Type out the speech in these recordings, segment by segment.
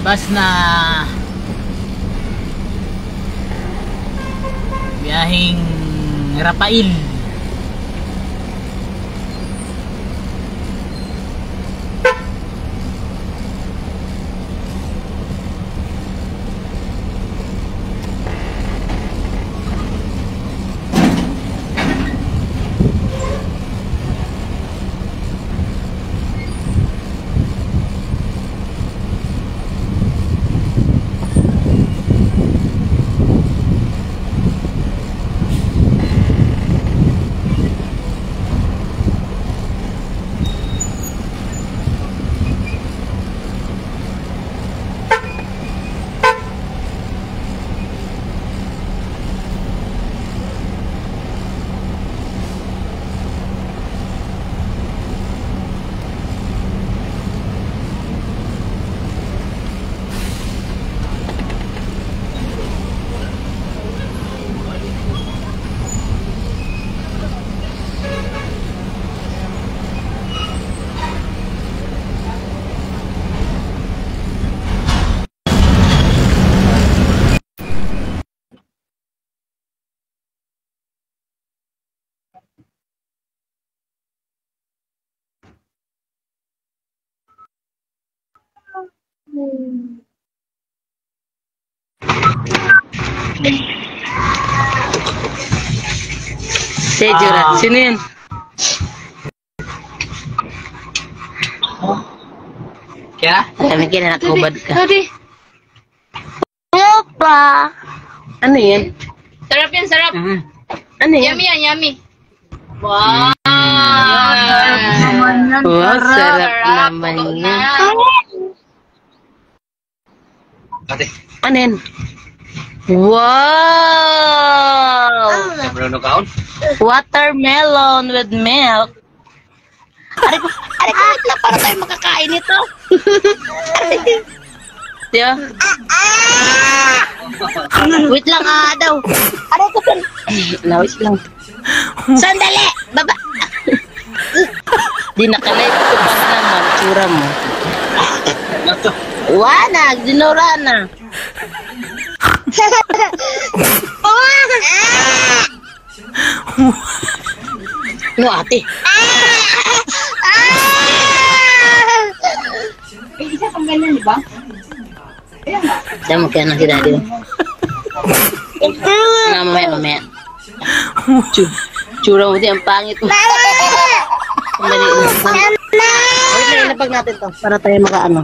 labas na. Biyaheng Rapail. Sejura, sino yun? Kaya? Kami kina nakubad ka. Sorry. Opa! Ano yan? Sarap yan, sarap. Ano yan? Yummy yan, yummy. Wow! Wow, sarap naman yan. Ate. Ano yan? Wow! Bruno kaon? Watermelon with milk. Aray ko, wait lang para tayo makakain ito. Diba? Wait lang daw. Aray ko, wait lang. Sandali! Baba! Di nakalive ko pa naman, tsura mo. Wanag, dinura na. No, ate. Isa pang ganyan, di ba? Ayan nga. Sama kaya na si daddy. Mamaya. Tsura mo din, ang pangit mo. Sandali lang. Wait lang, ilapag natin to para tayo makaano.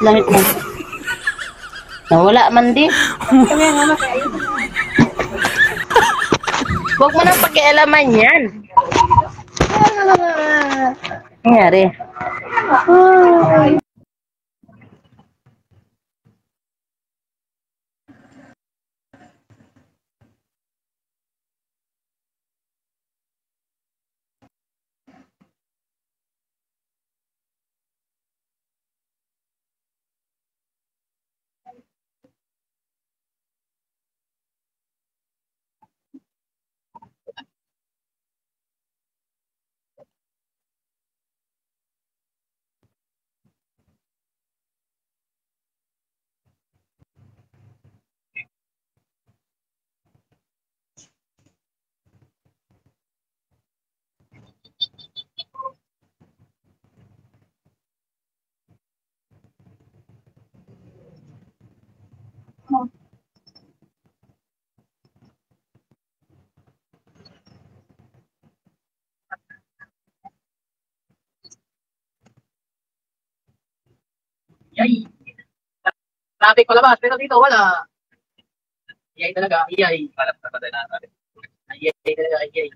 Langit mo. Nawala man di. Huwag mo nang pakialaman yan. Nangyari. Yay! Traffic palabas, pero dito wala. Yay talaga, yay. Palap na patay na natin. Yay talaga, yay.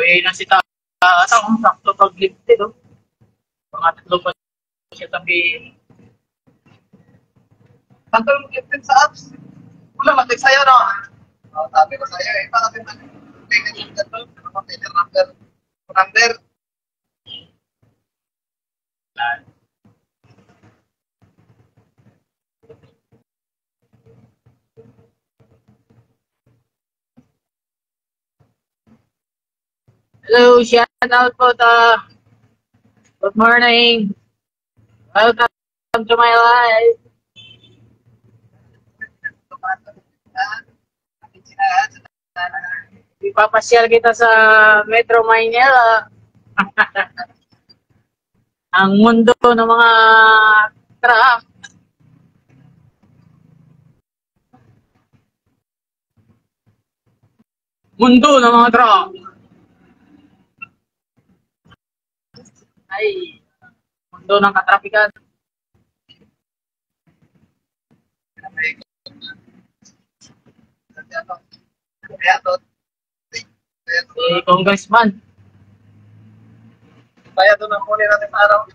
Okay na si Tatang, sakto pag-lifted, oh. Mga tatlo pa siya tabi. Tanggal mo lifted sa apps. Wala, matik sa'yo, no? Sabi ko sa'yo, para natin number. Hello, shout out po ta. Good morning. Welcome to my life. Ipapasyal kita sa Metro Manila. Ang mundo ng mga truck. Mundo ng mga truck. Ay, mundo ng katrapikan. Si Congressman. Kaya doon ang muli natin araw.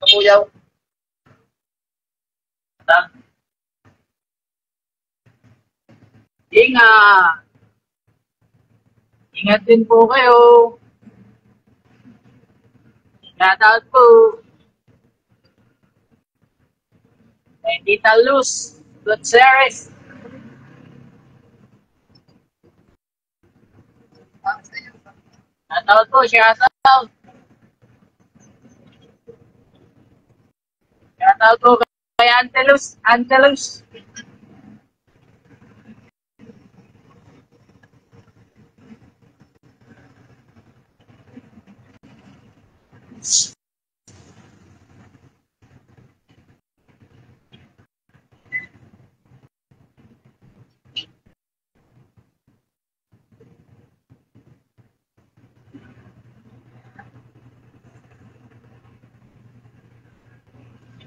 Kapuyaw. Ingat. Ingat din po kayo. Shout out po. Kay Tita Luz Gutierrez. Shout out po, shout out. Shout out po kay Antelus. Antelus.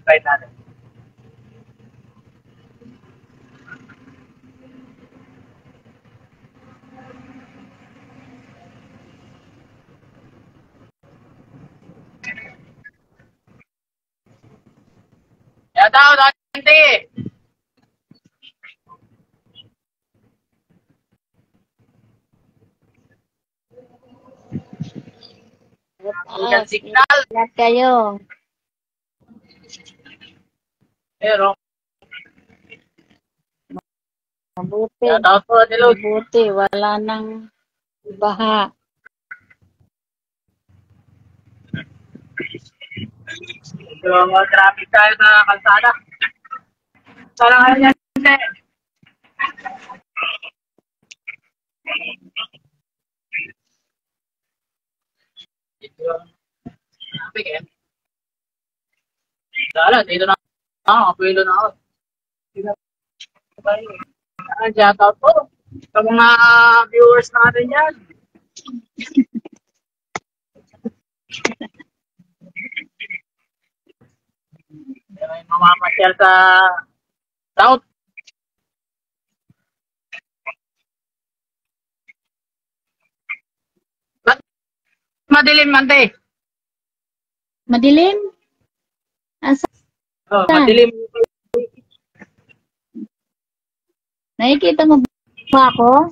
Invite natin. Shout out, Auntie! Ikan signal. Lahat kayo. Pero, Mabuti. shout out po, Ate Luz. Mabuti. Wala nang baha. So, traffic tayo sa kalsada. Sana ngayon yan, hindi. Dito lang. Traffic eh. Dala, dito na. Kapuelo na ako. Shout out po. Sa mga viewers natin yan. May mamapasyal sa South. Ba't madilim, Ante? Madilim? Asa? Oh, madilim. Nakikita mo ba ako?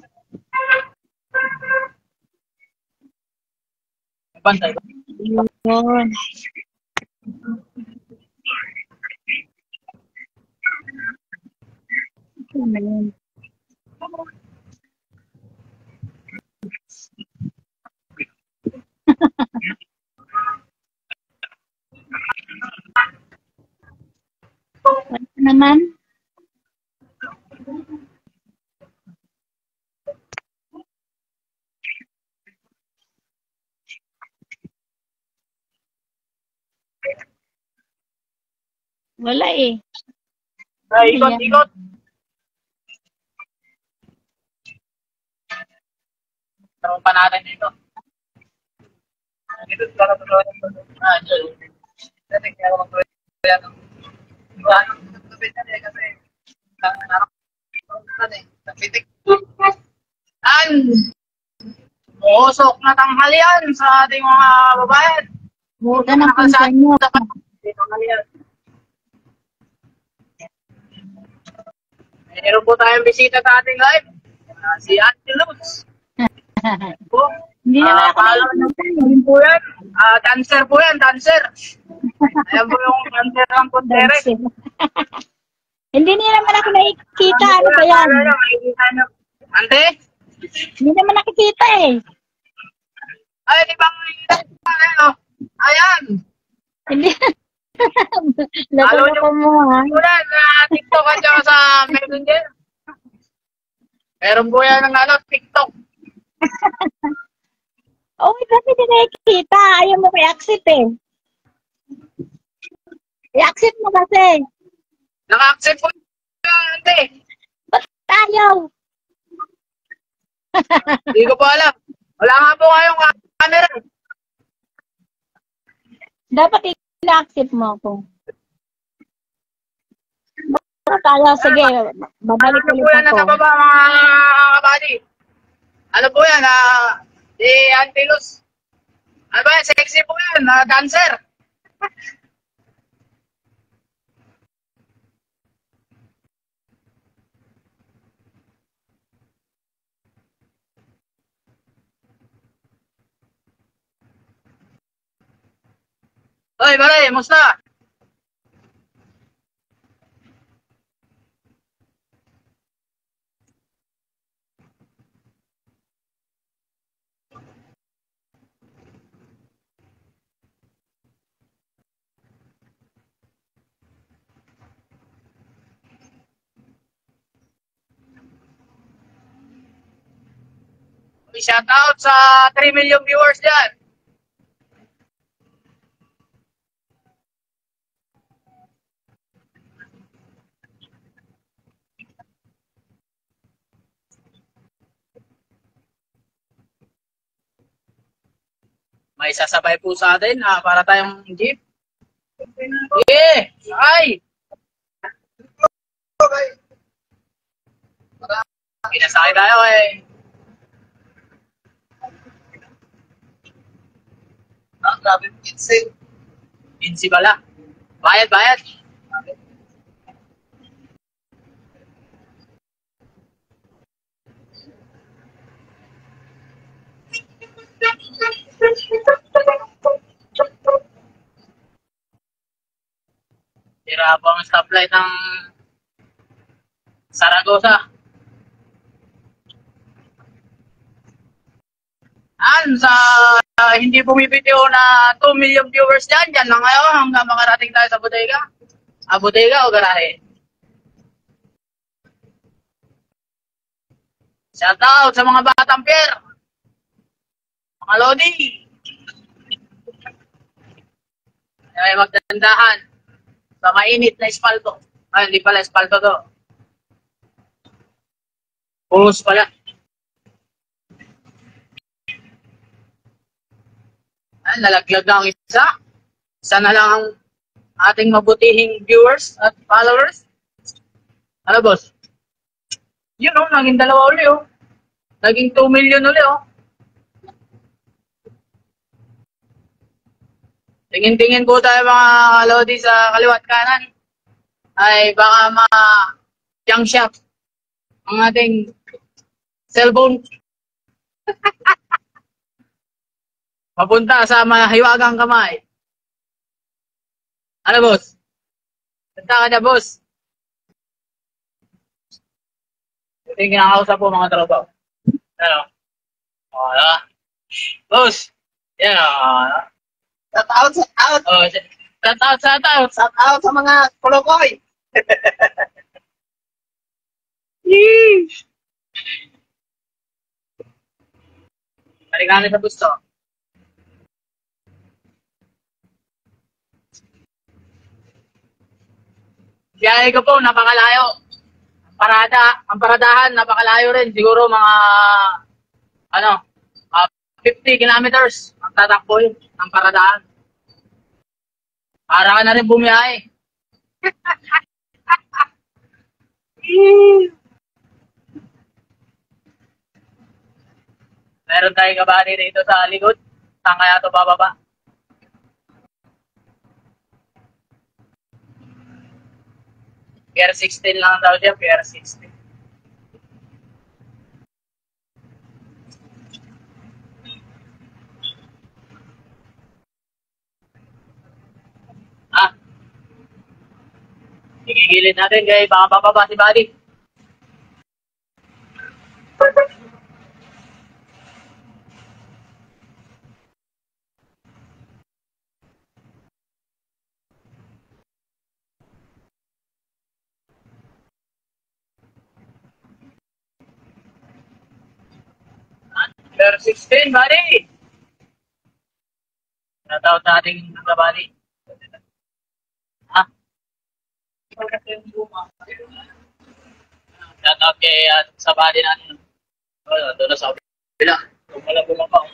Bantay. Yun. Amen. Ano naman? Wala eh. Ay, ikot. Tarong pa natin dito. Dito, para sa dyan. Dito, kaya ako magtuloy. Diba? Kasi, napitik. Usok na tanghalian sa ating mga babae. Buta na punta nyo. Meron po tayong bisita sa ating live. Si Ate Luz. Hindi naman ako Yun po yan. Dancer po yan, dancer. Ayan po yung dancer ng Kuntere. Hindi niya naman ako nakikita. Ano ba yan? Ante? Hindi naman nakikita eh. Ay, di ba ano? Ayan. Hindi. Loko-loko mo ha. Muna, sa TikTok at saka sa Messenger. Meron po yan ng TikTok. Oh, kasi hindi nakikita. Ayaw mo i-accept eh. I-accept mo kasi. Naka-accept po yan, ante. Ba't ayaw? Hindi ko po alam. Wala nga po kayong camera. Dapat i-accept mo ako. Tayo, sige. Babalik Ano po ulit yan nasa ako. baba mga kabady? Ano po yan? Si Auntie Luz. Ano ba yan? Sexy po yan. Dancer. Oy, Baray, musta? Shout out sa 3 million viewers dyan. May sasabay po sa atin para tayong jeep. Okay, ay! Pinasakay tayo eh. Grabe, Insi. Insi pala. Bayad, bayad. Tira po ang stoplight ng Saragosa. Sa hindi bumibitiw na 2 million viewers dyan lang kayo hanggang makarating tayo sa bodega. Bodega o garahe? Shout out sa mga batang pier. Mga lodi. Ay, magdandahan sa mainit na espalto. Ay, hindi pala espalto to. Pulos pala. Ay, nalaglag na ang isa. Isa na lang ang ating mabutihing viewers at followers. Ano, boss? Yun, oh, naging dalawa uli, oh. Naging 2 million uli, oh. Tingin-tingin po tayo mga lodi sa kaliwat kanan. Ay baka ma-junk shot ang ating cellphone. Papunta sa mahiwagang kamay. Ano, boss? Punta ka na, boss. Ito yung kinakausap po mga tropa. Ano? Ano? Boss! Yan, ano? Shout out, shout out. Oh, shout out, shout out. Shout out sa mga kolokoy. Yeesh! Balikan sa gusto. Biyahe ko po, napakalayo. Ang paradahan, napakalayo rin. Siguro mga, 50 kilometers ang tatakbo yun, ang paradahan. Para ka na rin bumiyahe. Meron tayong kabady dito sa likod. Saan kaya ito bababa? Pier 16 lang daw siya, Pier 16. Ah, igigilid natin kaya baka bababa si Buddy. Pier 16, Buddy! Natawag natin ng Buddy. Ah, shoutout kay sa Buddy natin. Oh, doon na sa bila. Wala bumaba.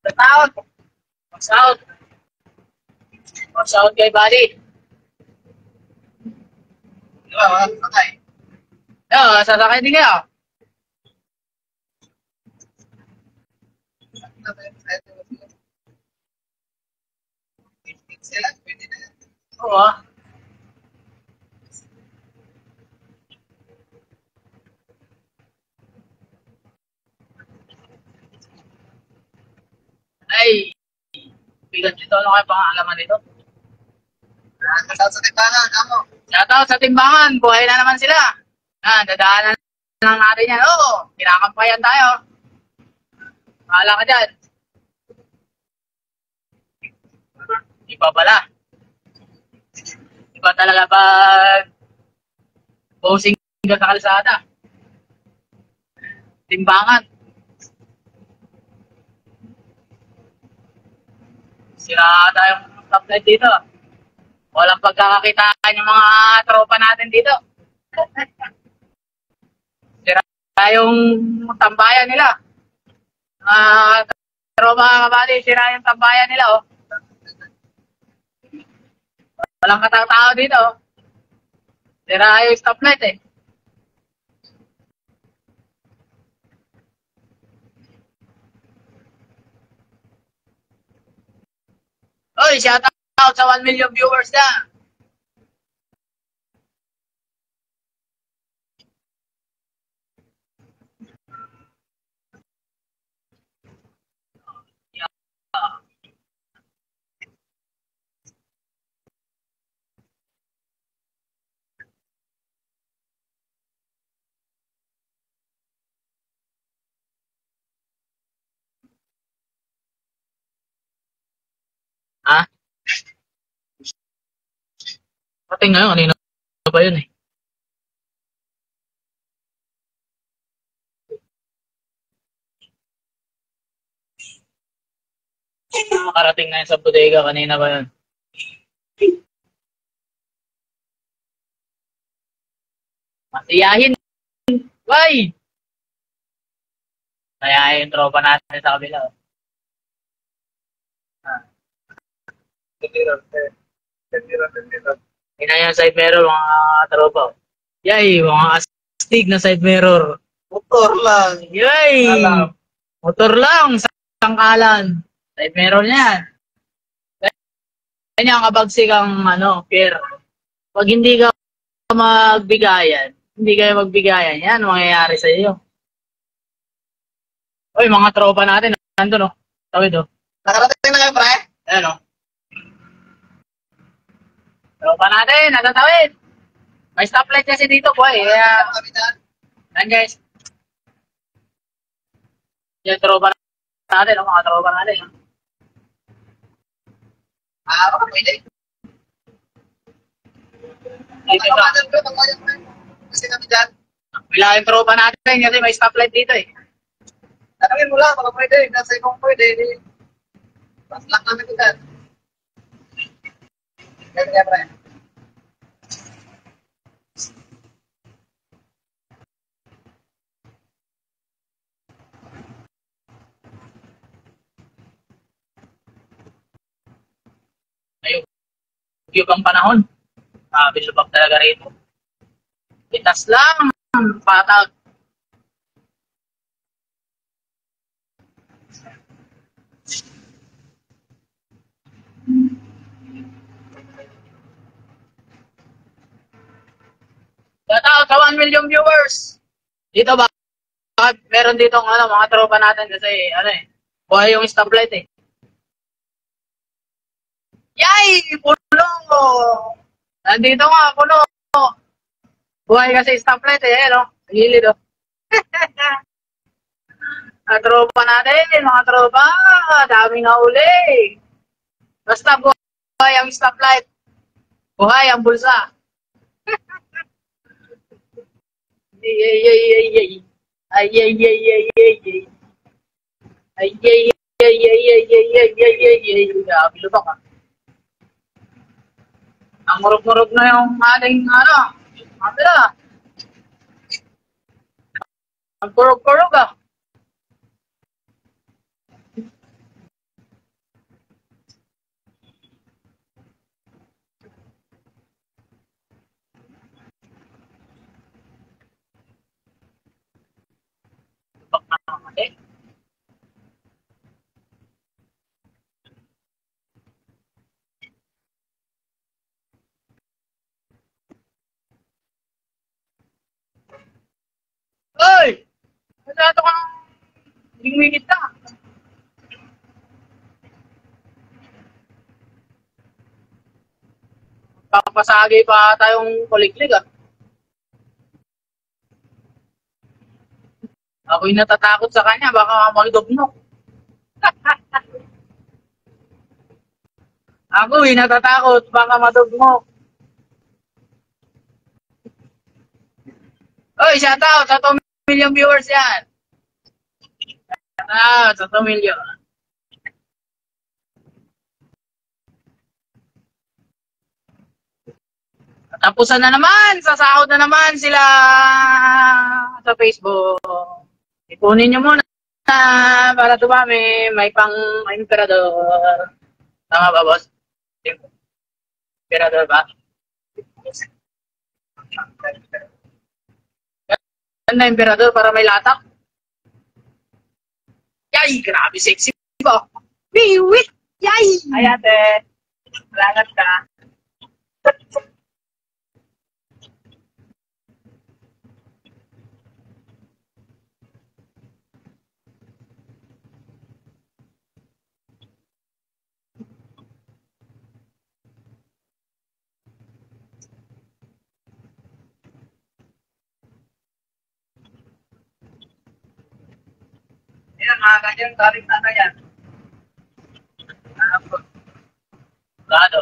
Shoutout! Mag-shout! Mag-shout kay Buddy. Diba, sasakay? Oo, sasakay din kayo. Oo ah. Ay, bigat dito. Ano kayo pangalaman dito? Shoutout sa timbangan, ako. Shoutout sa timbangan. Buhay na naman sila. Dadaanan lang natin yan. Oo, kinakampayan tayo. Mahala ka dyan. Iba pala. Iba talaga pag posing ka sa kalsada. Timbangan. Sira tayong stoplight dito. Walang pagkakakitaan yung mga tropa natin dito. Sira yung tambayan nila. Tropa kabady, sira yung tambayan nila, oh. Walang katao dito, oh. Sira yung stoplight, eh. Oy, shout out sa 1 million viewers na. Ha? Pati ngayon, kanina ba yun eh? Makarating na yun sa bodega, kanina ba yun? Masiyahin! Why? Kaya yung tropa natin sa kabila. Ina yung side mirror, mga tropa. Yay, mga astig na side mirror. Motor lang. Yay! Alam. Motor lang, sangkalan. Side mirror niyan. Kanya kabagsik ang pier. Pag hindi ka magbigayan, hindi kayo magbigayan, yan mangyayari sa iyo. Oy, mga tropa natin, nandun, oh. Tawid, oh. Nakarating na kayo, pre? Ayan, oh. Tropa natin, natatawid. May stoplight kasi dito, boy. Kaya, yan, guys. Yan, tropa natin, oh, mga tropa natin. Baka pwede. Dito sa, Kasi kami dyan. wala yung tropa natin kasi may stoplight dito, eh. Tanungin mo lang, baka pwede. Kasi kung pwede, mas lang namin ito dyan. Ganyan, pre. Ayun. Yung bang panahon. Bilubak talaga rito. Itas lang. Patag. Shout out sa 1 million viewers. Dito ba? Meron dito mga tropa natin kasi buhay yung stoplight eh. Yay! Puno! Nandito nga, puno. Buhay kasi stoplight eh, no? Gilid oh. Mga tropa natin, mga tropa. Daming nauli. Basta buhay ang stoplight. Buhay ang bulsa. Ay, ay, ay, ay, ay. Ay, ay, ay, ay, ay, ay. Ay, ay, ay, ay, ay, ay, ay, ay, ay, ay. Grabe lubak ah. Ang murog-murog na yung ating camera. Ang kurog-kurog ah. Lubak na naman eh. Hoy! Masyado ka ng minute na. Papasagi pa tayong kuliklik ah. Ako'y natatakot sa kanya, baka magdugnog. Ako'y natatakot, baka madugnog. Oy, shout out sa 2 million viewers yan. Shout out sa 2 million. Tapusan na naman, sasahod na naman sila sa Facebook. Ipunin nyo muna para dumami, may pang emperador. Tama ba, boss? Emperador ba? Na emperador para may latak. Yay! Grabe sexy ba? Biwit! Yay! Ay ate, salamat ka. Yan, mga ganyan, galing sana yan. Lado.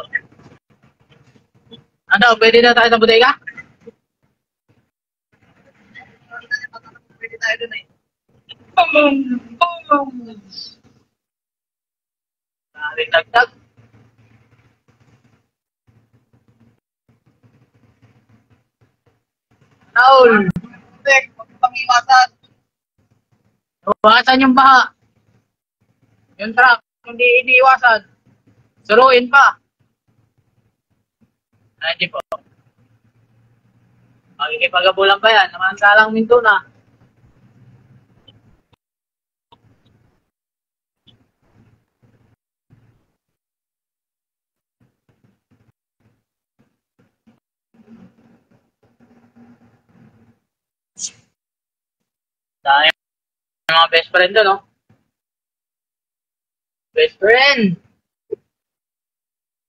Ano, pwede na tayo sa bodega? Pwede tayo dun eh. Boom! Boom! Galing dagdag. Naul! Tek, pang-iwasan. Iwasan yung baha. Yung truck, hindi iwasan. Suruin pa. Ay, hindi po. Makikipagabulan pa yan. Namansalang minto na. Dahil mga best friend doon, no? Best friend!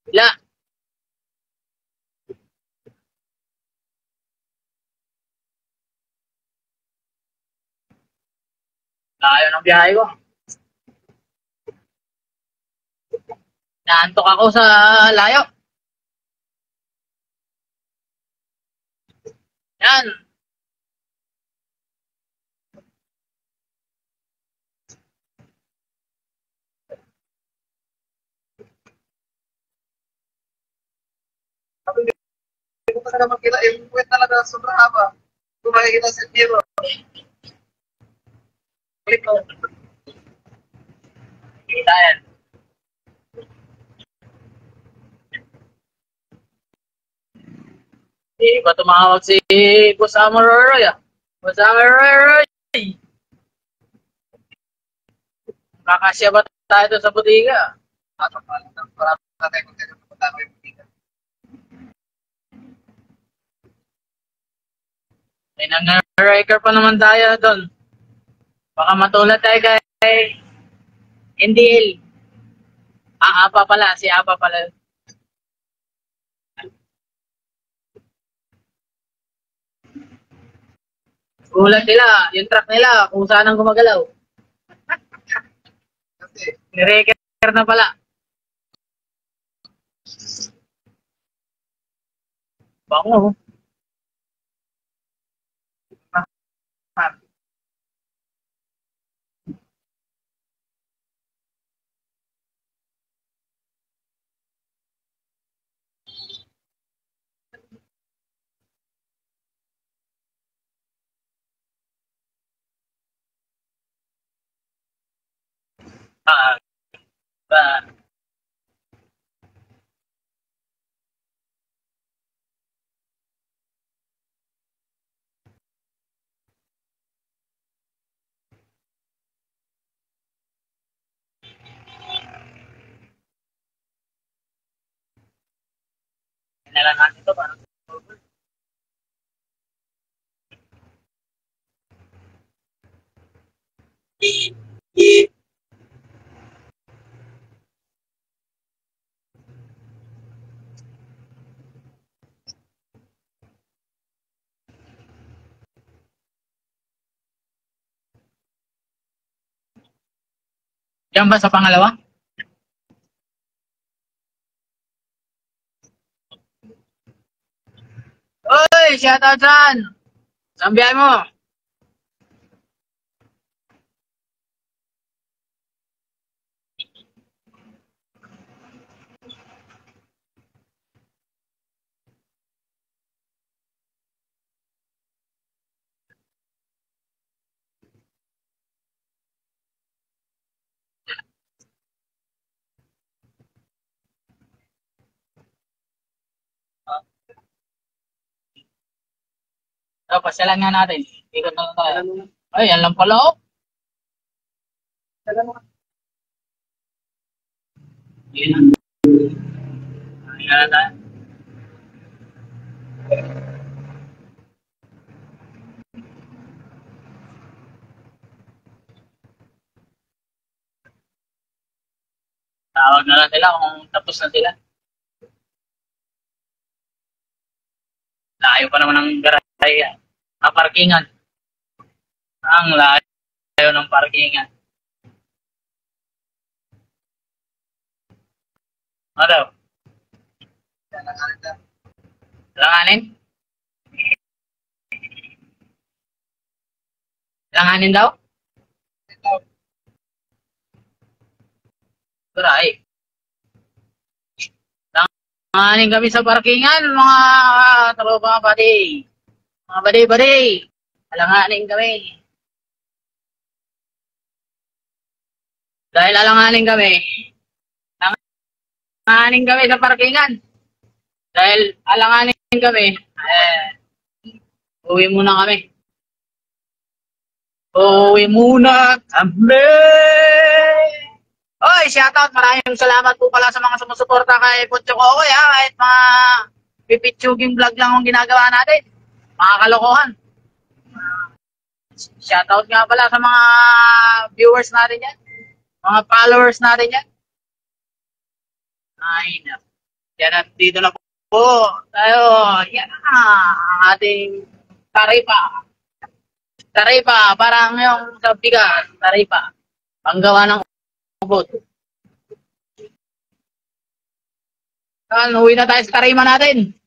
Bila! Layo ng biyahe ko. Naantok ako sa layo. Yan. Hindi ko talaga makita. Yung kwet talaga sobrang haba. Kung makikita sa zero. Click ko. Kita yan. Hindi ba tumawag si Boss Amoroy ah? Boss Amoroy! Kakasya ba tayo doon sa bodega? At para tayo kung tayo pupunta ko yung May nag-record pa naman tayo doon. Baka matulad tayo kay NDL. Apa pala, si Apa pala. Gulat nila, yung truck nila, kung saan ang gumagalaw. Kasi, Ni-record na pala. Bango. Ah, ba. Kailangan ito parang Diyan ba sa pangalawa? Oy, shoutout dyan! Saan biyahe mo? Pasyalan nga natin. Ikot na lang tayo. Ay, yan lang pala oh. Yan na. Yan na tayo. Tawag na lang sila kung tapos na sila. Layo pa naman ng garahe. Parkingan. Ang layo ng parkingan. Ano daw? Langanin? Langanin daw? Garahe. Langanin kami sa parkingan, mga tropa buddy. Mga buddy. Alanganin kami. Dahil alanganin kami. Alanganin kami sa parkingan. Dahil alanganin kami, uwi muna kami. Uwi muna kami. Oy, shoutout. Maraming salamat po pala sa mga sumusuporta kay Putyo Kokoy ha. Kahit mga pipitsuging vlog lang ang ginagawa natin. Mga kalokohan. Shoutout nga pala sa mga viewers natin yan. Mga followers natin yan. Ay, na. Yan, dito na po tayo. Yan na. Ang ating taripa. Taripa. Parang yung sa bigas. Taripa. Panggawa ng ubod. Uwi na tayo sa tarima natin.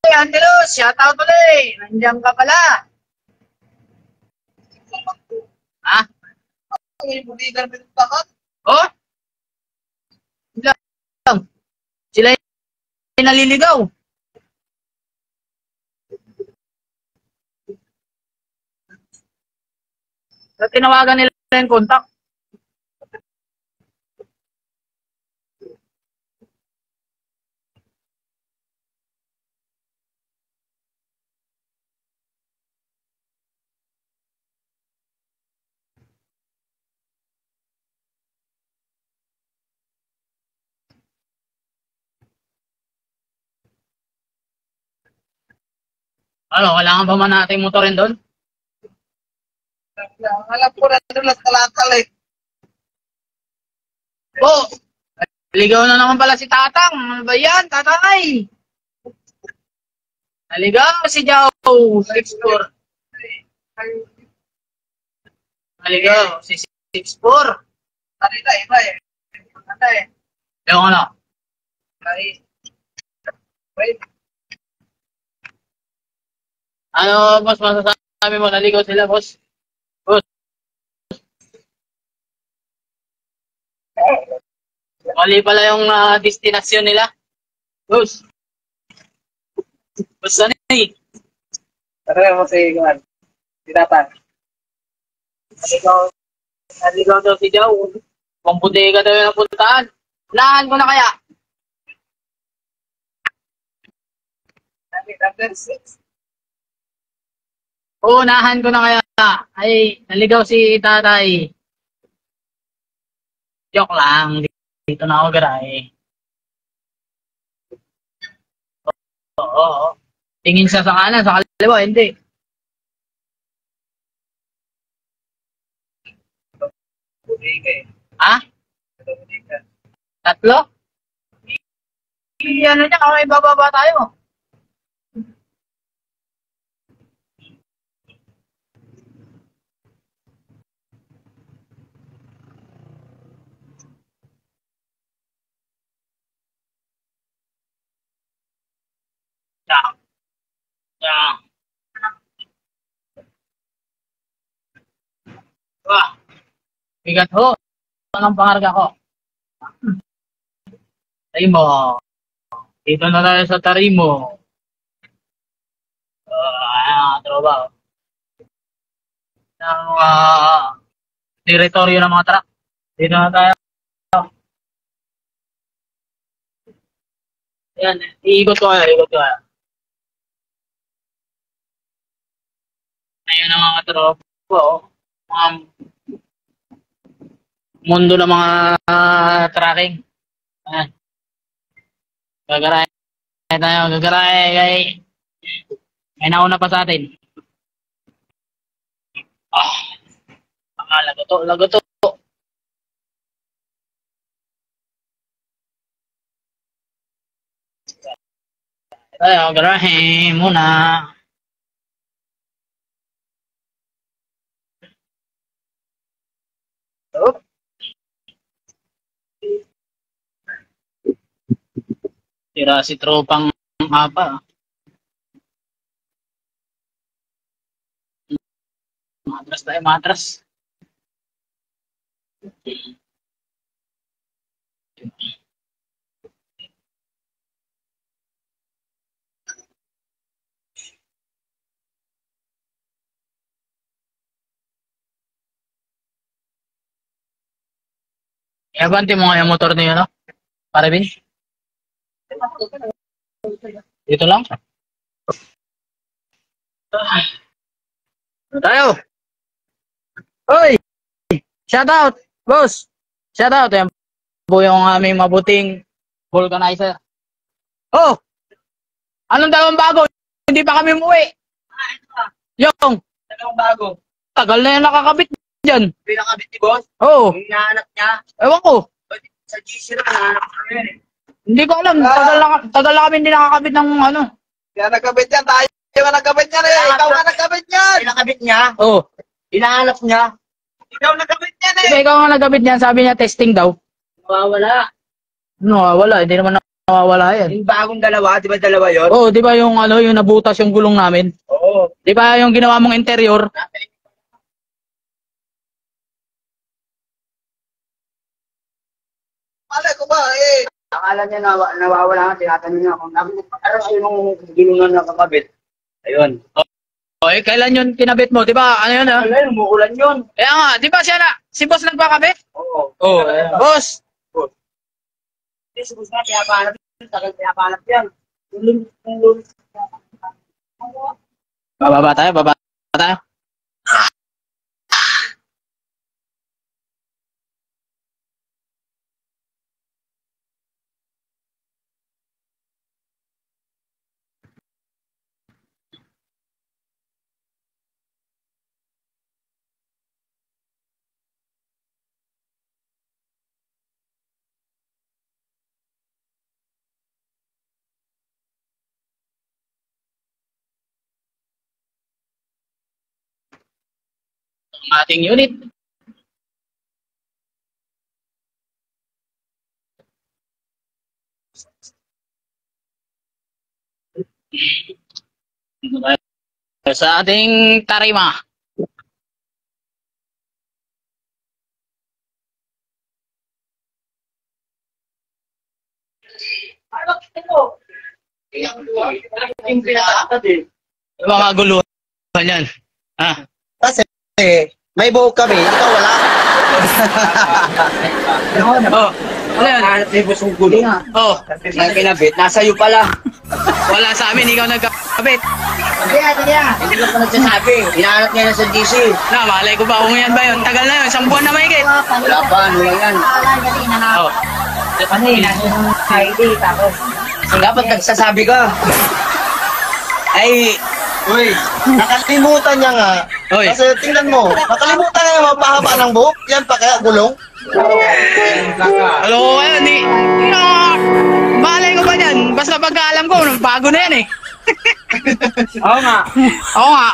Hey, Angelos, shoutout ulit. Nandiyan ka pala. Ha? Oh? Sila yung naliligaw. So, tinawagan nila yung contact. Ano, kailangan pa man natin motorin doon? Alam ko na doon lang talatal eh. Oh! Naligaw na naman pala si Tatang. Ano ba yan, tatay? Naligaw si Joe. 6'4". Naligaw si 6'4". Kanina, iba eh. Ano eh. Yung ano? Ay. Wait. Ano, boss, masasabi mo, naligaw sila, boss? Boss, mali pala yung destinasyon nila. Boss, boss, ano eh? Tara mo si Juan. Si Tatang. Naligaw daw si Joe. Kung bodega daw yung napuntahan. Unahan ko na kaya. Number 6. Unahan ko na kaya. Ay, naligaw si tatay. Joke lang. Dito na ako garay. Oo. Tingin siya sa kanan, sa kaliwa, hindi. Bodega eh. Ha? Bodega. Tatlo? Ano niya, kung may bababa tayo. Yeah. Yeah. Wah, bigat ho. Anong pangarga ko? Tarimo. Dito na tayo sa Tarimo. Tropa. Ng teritoryo ng mga truck. Dito na tayo. Yan, iikot ko kaya, ikot ko kaya. Ayun ang mga tropa. Mga mundo ng mga tracking. Ayan. Gagaray tayo, gagaray. Kay may nauna pa sa atin. Lago to, lago to. Tayo, gagaray muna. Oh. Tira si tropang apa. Matras tayo, matras. Iabante mo nga yung motor niyo, no? Pare, Bin? Dito lang? Ano tayo? Hoy! Shout out! Boss! Shout out! Yan po yung aming mabuting vulcanizer. Oh! Anong dalawang bago? Hindi pa kami umuwi. Yung! Dalawang bago. Tagal na yung nakakabit dyan. Pinakabit ni boss. Oo. Hinahanap niya. Ewan ko. Sa GC na hinahanap ko yun eh. Hindi ko alam. Tagal na kami hindi nakakabit ng ano. Kaya nagkabit yan. Tayo nga nagkabit niya eh. Ikaw nga nagkabit niyan. Pinakabit niya. Oo. Hinahanap niya. Ikaw nagkabit niyan eh. Diba ikaw nga nagkabit niyan, sabi niya testing daw. Mawawala. Nawawala. Hindi naman nawawala yan. Yung bagong dalawa, di ba dalawa yun? Oo, di ba yung ano, yung nabutas yung gulong namin? Oo. Di ba yung ginawa mong interior? Malay ko ba eh. Akala niya nawawala nga, tinatanong niya kung ano yung gulungan na kakabit. Ayun. Okay, kailan yun kinabit mo? Di ba, ano yun ha? Ayun, umuulan yun. Kaya nga, di ba siya na, si boss nagpakabit? Oo. Oo, boss. Hindi, subos na, pinapahanap yun. Tagal pinapahanap yan. Bababa tayo, bababa tayo. ang ating unit. Sa ating tarima. Yung mga guluhan yan. Ah. Kasi may buhok kami, ikaw wala. Oh, ano yan? Hanap na yung busong gulo nga. Oh, May kinabit, nasa iyo pala. wala sa amin, ikaw nagkakabit. Hindi ko pa nagsasabi. Hinahanap niya na sa GC. Na, malay ko ba kung yan ba yun? Tagal na yun, 1 buwan na mahigit. Wala pa, ano lang yan. Oh. Ano eh, nasa yung ID, tapos Dapat nagsasabi ka. Ay, uy, nakalimutan niya nga. Uy. Kasi tingnan mo, nakalimutan niya yung mapahaba ng buhok. Yan pa kaya gulong. Hello, ayun, di. Malay ko ba yan? Basta pagkaalam ko, bago na yan eh. Oo nga. Oo nga.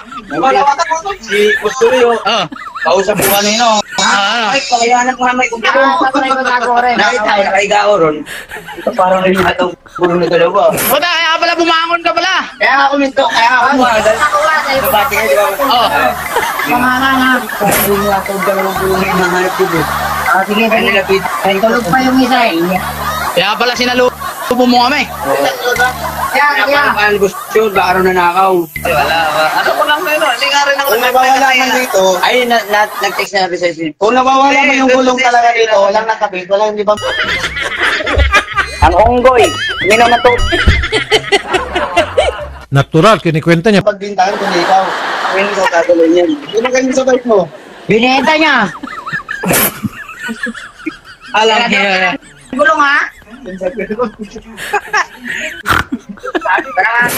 Si Kustuyo, Oh. kausap ko kanino. Ah, Ay, pakayanan ko na may kumpito. Nakita ko, nakaiga ako ron. Ito parang rin yung atong puro na dalawa. Buta, kaya pala bumangon ka pala. Kaya ako minto, kaya ako umagal. Nabati ka, di ba? Oh. pangalan. Parang yung atong dalawang puro na hinahanap dito. Sige, Kaya sige. nilapit. Tulog pa yung isa eh. Kaya pala sinalubo mo kami. Kaya, kaya. Parang gusto, baka rin nanakaw. Ay, wala. Ano ko lang kayo, hindi nga rin ako nawawala man dito. Ay, nag-text na rin sa isin. Kung nawawala mo yung gulong talaga dito, walang nakabit, walang hindi ba? Ang unggoy, minom na to. Natural, kinikwenta niya. Pagbintangan kung ikaw. Ako yung isa katuloy niyan. Sino ganyan sa bike mo? Binenta niya. Alam niya. Gulong ha?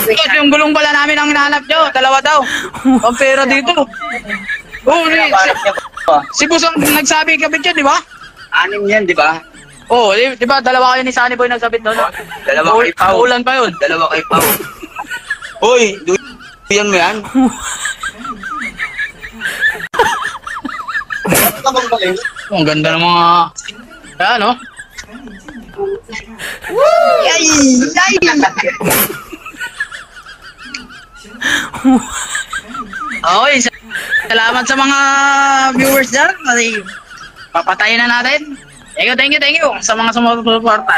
Ito, yung gulong pala namin ang hinahanap nyo. 2 daw. Ang pera dito. Oh, si Busong nagsabi kabit yun, di ba? Anim yan, di ba? Oh, di ba? 2 kayo ni Sunny Boy nagsabit doon. Dalawa kay Pao. Ulan pa yun. Dalawa kay Pao. Hoy, duyan mo yan? Ano ka bang galing? Oh, ang ganda ng mga... Kaya, no? Okay, salamat sa mga viewers dyan. Papatayin na natin. Thank you sa mga sumusuporta.